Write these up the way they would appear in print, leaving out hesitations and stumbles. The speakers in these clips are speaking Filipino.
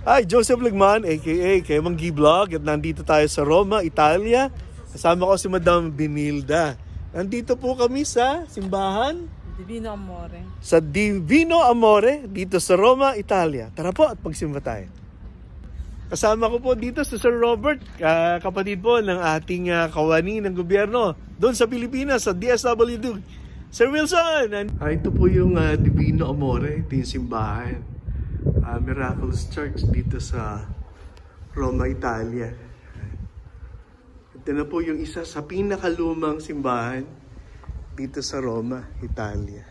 Hi, Joseph Lagman, aka Kemang Vlog, at nandito tayo sa Roma, Italia. Kasama ko si Madam Benilda. Nandito po kami sa simbahan Divino Amore. Sa Divino Amore, dito sa Roma, Italia. Tara po at pagsimba tayo. Kasama ko po dito si Sir Robert, kapatid po ng ating kawani ng gobyerno doon sa Pilipinas, sa DSWD. Sir Wilson! Ito po yung Divino Amore, ito yung simbahan. Miraculous Church dito sa Roma, Italia. Ito na po yung isa sa pinakalumang simbahan dito sa Roma, Italia.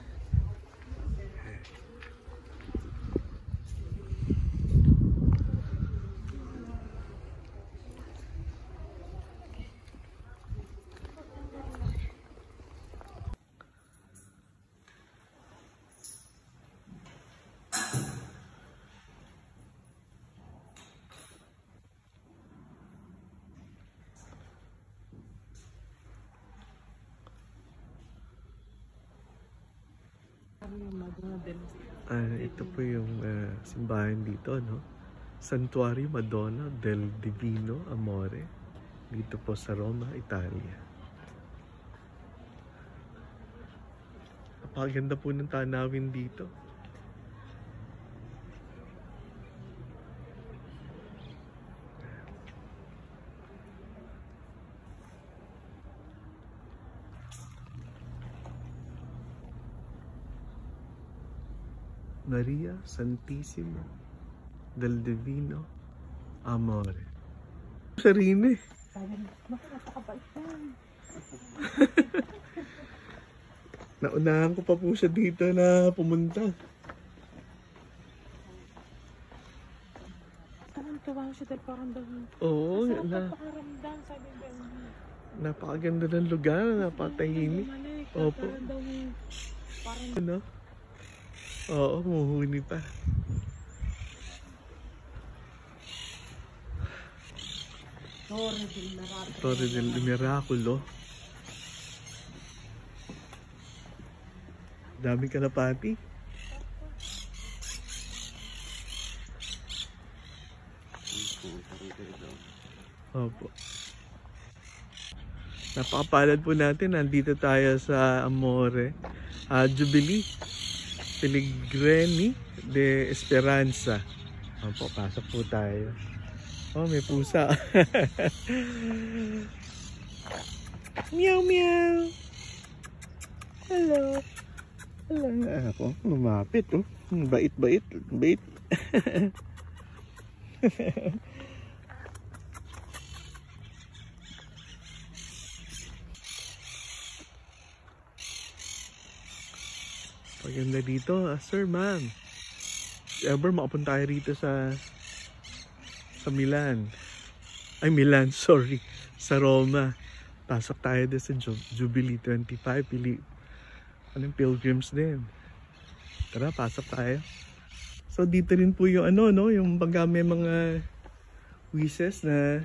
Ito po yung simbahan dito, no? Santuario Madonna del Divino Amore dito po sa Roma, Italia. Napakaganda po ng tanawin dito. Maria Santissima del Divino Amore. Sarili. Naunahan ko pa po siya dito na pumunta. Tawan-tawan siya dahil parang daw. Oo. Napakaramdam, sabi ba? Napakaganda ng lugar, napakatahimik. Opo. Parang ano? Oo, muhuni pa. Torre del Miraculo. Daming kalapati. Opo. Napakapalad po natin. Nandito tayo sa Amore Jubilee Pellegrini de Esperanza. Opo, pasok po tayo. Oh, may pusa. Meow meow. Hello. Hello nga ako. Lumapit oh. Bait. Paganda dito, sir, ma'am. Ever makapunta tayo rito sa Milan. Ay, Milan, sorry. Sa Roma. Pasok tayo doon sa Jubilee 25. Anong pilgrims din. Tara, pasok tayo. So, dito rin po yung yung pagka may mga wishes na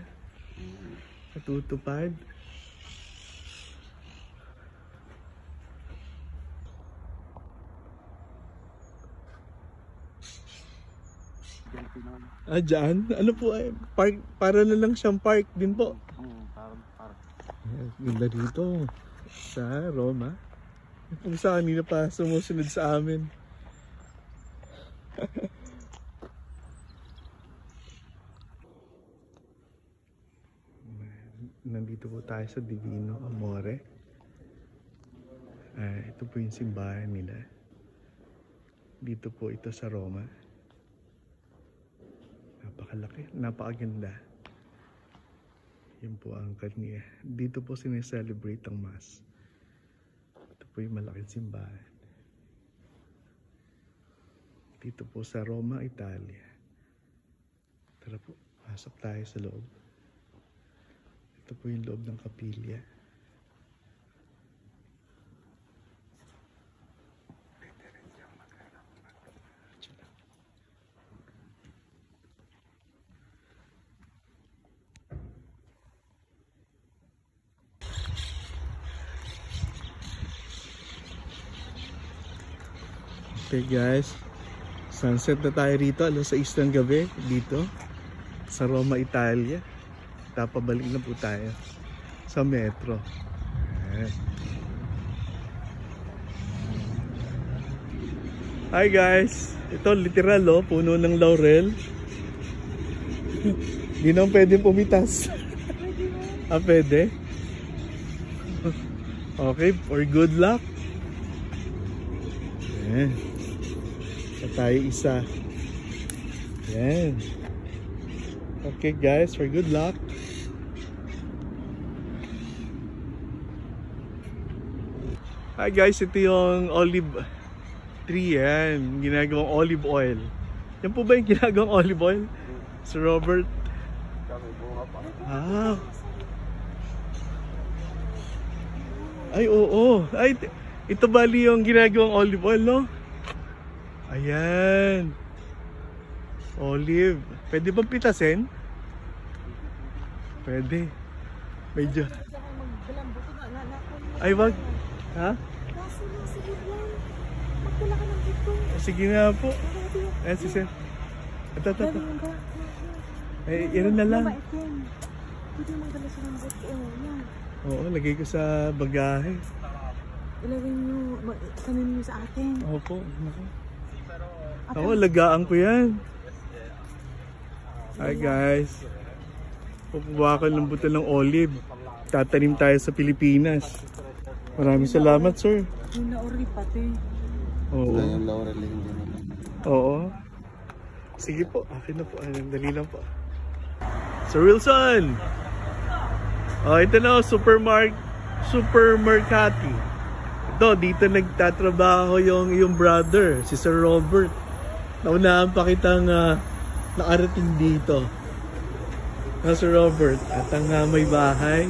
natutupad. Dyan? Ano po park, para na lang siyang park din po. Park. Ganda dito sa Roma. Kung sa kanina pa sumusunod sa amin. Nandito po tayo sa Divino Amore. Ito po yung simbahan nila. Dito po ito sa Roma. Napakalaki, napakaganda. Yun po ang kanya. Dito po sineselebrate ang Mass. Ito po yung malaking simbahan. Dito po sa Roma, Italia. Tara po, pasok tayo sa loob. Ito po yung loob ng kapilya. Okay guys, so Sunset na tayo rito, alas 6 ng gabi dito sa Roma, Italia. Tapabalik na po tayo sa metro. Hi guys, ito literal puno ng laurel. Hindi naman pwedeng pumitas. Pwede? Okay, for good luck. Ayan. Tayo isa. Yan. Okay guys, for good luck. Hi guys, ito yung olive tree yan. Ginagawang olive oil. Yan po ba yung ginagawang olive oil? Sir Robert? Ah. Ay, oo. Ay, ito bali yung ginagawang olive oil, no? Ayan. Olive. Pwede bang pitasin? Pwede. Medyo. Ay, wag. Ha? Sige nga po. Ayan si Sir. Ito. Ay, yan na lang. Oo, lagay ko sa bagahe. Ilagay nyo, sanin nyo sa atin. Opo. Oo, lagaan ko yan. Hi guys. Pupuwakan ng buto ng olive. Tatanim tayo sa Pilipinas. Maraming salamat, sir. Yung laurel pati. Oo. Yung laurel Oo. Sige po, akin na po. Dali lang po. Sir Wilson! Oh, ito na, supermarkati. Ito, dito nagtatrabaho yung brother, si Sir Robert. Naunahan pa kitang nakarating dito. Sir Robert, at ang may bahay,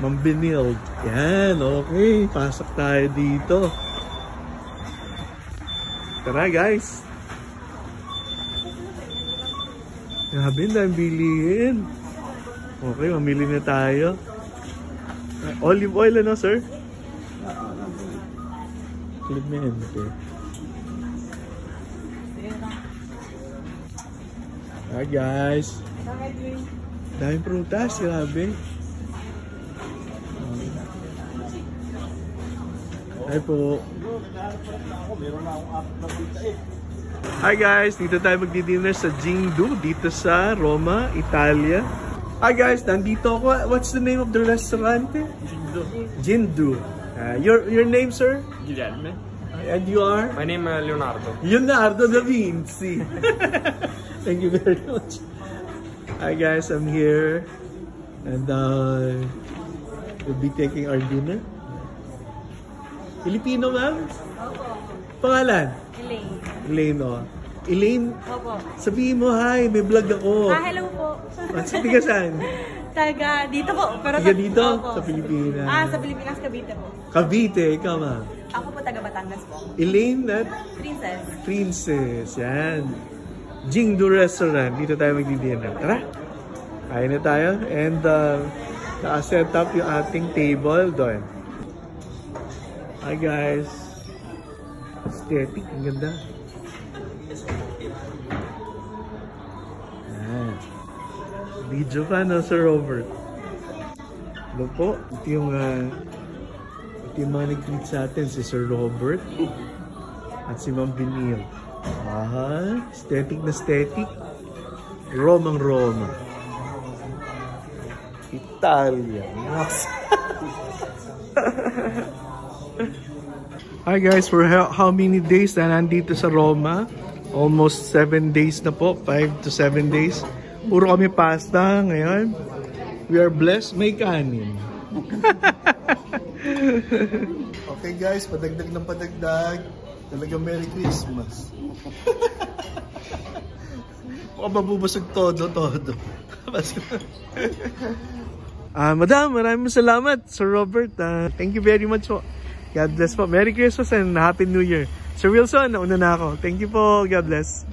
Mambinild. Yan, okay. Pasok tayo dito. Tara guys. Grabe na ang bilihin. Okay, mamili na tayo. Olive oil ano, sir? Clemente. Hi guys. Daming prutas, grabe. Hi po. Hi guys, dito tayo magdi-dinner sa Jingdu dito sa Roma, Italia. Hi guys, nandito ako. What's the name of the restaurant? Jingdu. Your name, sir? Guilherme. And you are? My name is Leonardo. Leonardo da Vinci. Thank you very much. Hi guys, I'm here and we'll be taking our dinner. Filipino, ma'am? Opo. Pangalan? Elaine. Elaine, oh. Elaine, Opo. sabihin mo, hi, may vlog ako. Hello po. Sa tiga saan? Taga dito po. Pero Tiga dito? Opo. Sa Pilipinas. Sa Pilipinas, Cavite po. Cavite, ikaw, ma'am. Ako po taga Batangas po. Elaine at Princess. Princess, yan. Jingdu Restaurant, dito tayo magdi-dinner. Tara, kain na tayo. And naka-set up yung ating table doon. Hi guys. Aesthetic, ang ganda. Video pa, no, Sir Robert? Hello po. Ito yung mga nag-tweet sa atin, si Sir Robert at si Ma'am Binil. Aesthetic na aesthetic. Romang Roma. Italia. Hi guys, for how many days na nandito sa Roma? Almost 7 days na po, 5 to 7 days. Puro kami pasta ngayon. We are blessed, may kanin. Okay guys, padagdag ng padagdag. Talagang Merry Christmas. Baka mabubusog todo. Madam, maraming salamat, Sir Robert. Thank you very much po. God bless po. Merry Christmas and Happy New Year. Sir Wilson, nauna na ako. Thank you po. God bless.